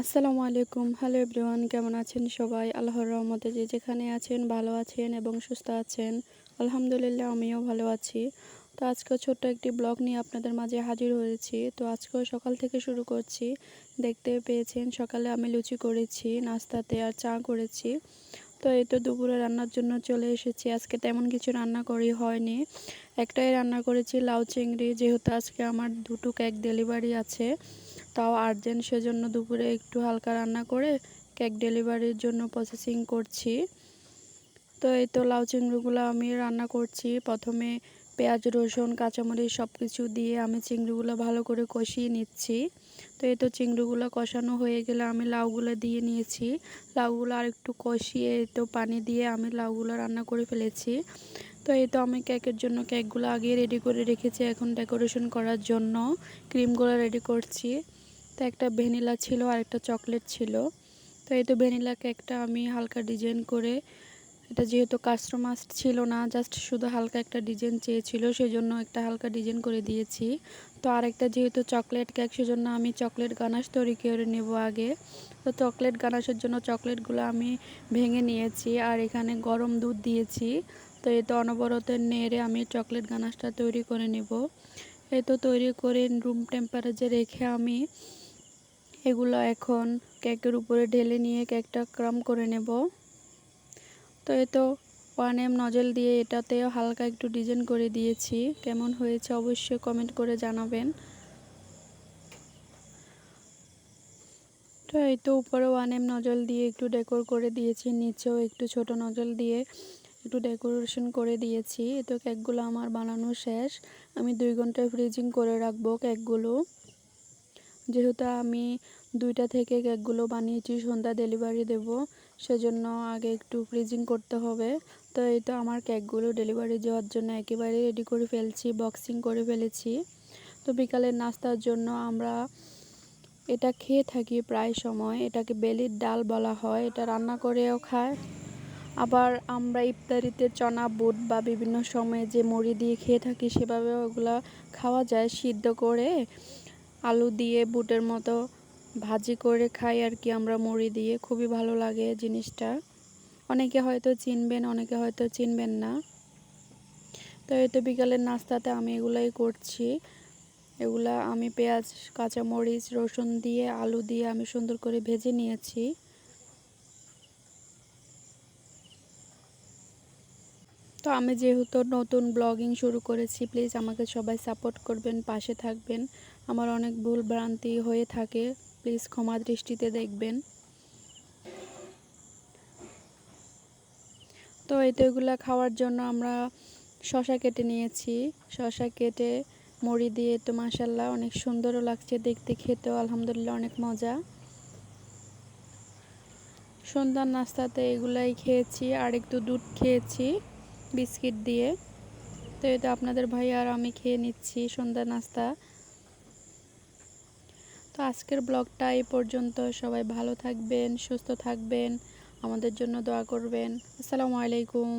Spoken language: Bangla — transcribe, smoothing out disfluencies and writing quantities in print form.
আসসালামু আলাইকুম। হ্যালো এভরিওয়ান, কেমন আছেন সবাই? আল্লাহর রহমতে যে যেখানে আছেন ভালো আছেন এবং সুস্থ আছেন। আলহামদুলিল্লাহ আমিও ভালো আছি। তো আজকে ছোট্ট একটি ব্লগ নিয়ে আপনাদের মাঝে হাজির হয়েছি। তো আজকেও সকাল থেকে শুরু করছি। দেখতে পেয়েছেন সকালে আমি লুচি করেছি নাস্তাতে, আর চা করেছি। তো এই তো দুপুরে রান্নার জন্য চলে এসেছি। আজকে তেমন কিছু রান্না করি হয়নি, একটাই রান্না করেছি লাউ চিংড়ি। যেহেতু আজকে আমার দুটো কেক ডেলিভারি আছে, তাও আর্জেন্ট, সেজন্য দুপুরে একটু হালকা রান্না করে কেক ডেলিভারির জন্য প্রসেসিং করছি। তো এই তো লাউ চিংড়িগুলো আমি রান্না করছি। প্রথমে পেঁয়াজ রসুন কাঁচামরিচ সব কিছু দিয়ে আমি চিংড়িগুলো ভালো করে কষিয়ে নিচ্ছি। তো এই তো চিংড়িগুলো কষানো হয়ে গেলে আমি লাউগুলো দিয়ে নিয়েছি। লাউগুলো আর একটু কষিয়ে এই তো পানি দিয়ে আমি লাউগুলো রান্না করে ফেলেছি। তো এই তো আমি কেকের জন্য কেকগুলো আগে রেডি করে রেখেছি, এখন ডেকোরেশন করার জন্য ক্রিমগুলো রেডি করছি। তো একটা ভ্যানিলা ছিল আর একটা চকলেট ছিল। তো এই তো ভ্যানিলা কেকটা আমি হালকা ডিজাইন করে, এটা যেহেতু কাস্টমার ছিল না, জাস্ট শুধু হালকা একটা ডিজাইন চেয়েছিল, সেজন্য একটা হালকা ডিজাইন করে দিয়েছি। তো আরেকটা যেহেতু চকলেট কেক, সেজন্য আমি চকলেট গানাশ তৈরি করে নেব আগে। তো চকলেট গানাশের জন্য চকলেটগুলো আমি ভেঙে নিয়েছি আর এখানে গরম দুধ দিয়েছি। তো এই তো অনবরত নেড়ে আমি চকলেট গানাশটা তৈরি করে নেব। এই তো তৈরি করে রুম টেম্পারেচারে রেখে আমি এগুলো এখন কেকের উপরে ঢেলে নিয়ে কেকটা ক্রাম করে নেব। তো এই তো 1M নজল দিয়ে এটাতেও হালকা একটু ডিজাইন করে দিয়েছি। কেমন হয়েছে অবশ্যই কমেন্ট করে জানাবেন। তো এই তো উপরে 1M নজল দিয়ে একটু ডেকোর করে দিয়েছি, নিচেও একটু ছোট নজল দিয়ে একটু ডেকোরেশন করে দিয়েছি। তো কেকগুলো আমার বানানো শেষ। আমি 2 ঘন্টা ফ্রিজিং করে রাখবো কেকগুলো। যেহেতু আমি 2টা থেকে কেকগুলো বানিয়েছি, সন্ধ্যা ডেলিভারি দেব, সেজন্য আগে একটু ফ্রিজিং করতে হবে। তো এই তো আমার কেকগুলো ডেলিভারি দেওয়ার জন্য একেবারে রেডি করে ফেলছি, বক্সিং করে ফেলেছি। তো বিকালের নাস্তার জন্য আমরা এটা খেয়ে থাকি প্রায় সময়। এটাকে বেলির ডাল বলা হয়, এটা রান্না করেও খায়। আবার আমরা ইফতারিতে চনা বুট বা বিভিন্ন সময়ে যে মুড়ি দিয়ে খেয়ে থাকি, সেভাবেও ওগুলা খাওয়া যায়। সিদ্ধ করে আলু দিয়ে বুটের মতো ভাজি করে খাই আর কি আমরা মুড়ি দিয়ে, খুবই ভালো লাগে জিনিসটা। অনেকে হয়তো চিনবেন, অনেকে হয়তো চিনবেন না। তো এই তো বিকালের নাস্তাতে আমি এগুলাই করছি। এগুলা আমি পেঁয়াজ কাঁচামরিচ রসুন দিয়ে আলু দিয়ে আমি সুন্দর করে ভেজে নিয়েছি। তো আমি যেহেতু নতুন ব্লগিং শুরু করেছি, প্লিজ আমাকে সবাই সাপোর্ট করবেন, পাশে থাকবেন। আমার অনেক ভুল ভ্রান্তি হয়ে থাকে, প্লিজ ক্ষমা দৃষ্টিতে দেখবেন। তো এই তো এগুলা খাওয়ার জন্য আমরা শসা কেটে নিয়েছি। শসা কেটে মুড়ি দিয়ে তো মাশাল্লাহ অনেক সুন্দরও লাগছে দেখতে, খেতেও আলহামদুলিল্লাহ অনেক মজা। সন্ধ্যার নাস্তাতে এগুলাই খেয়েছি, আর একটু দুধ খেয়েছি বিস্কিট দিয়ে। তো এটা আপনাদের ভাই আর আমি খেয়ে নিচ্ছি সন্ধ্যার নাস্তা। তো আজকের ব্লগটা এই পর্যন্ত। সবাই ভালো থাকবেন, সুস্থ থাকবেন, আমাদের জন্য দোয়া করবেন। আসসালামু আলাইকুম।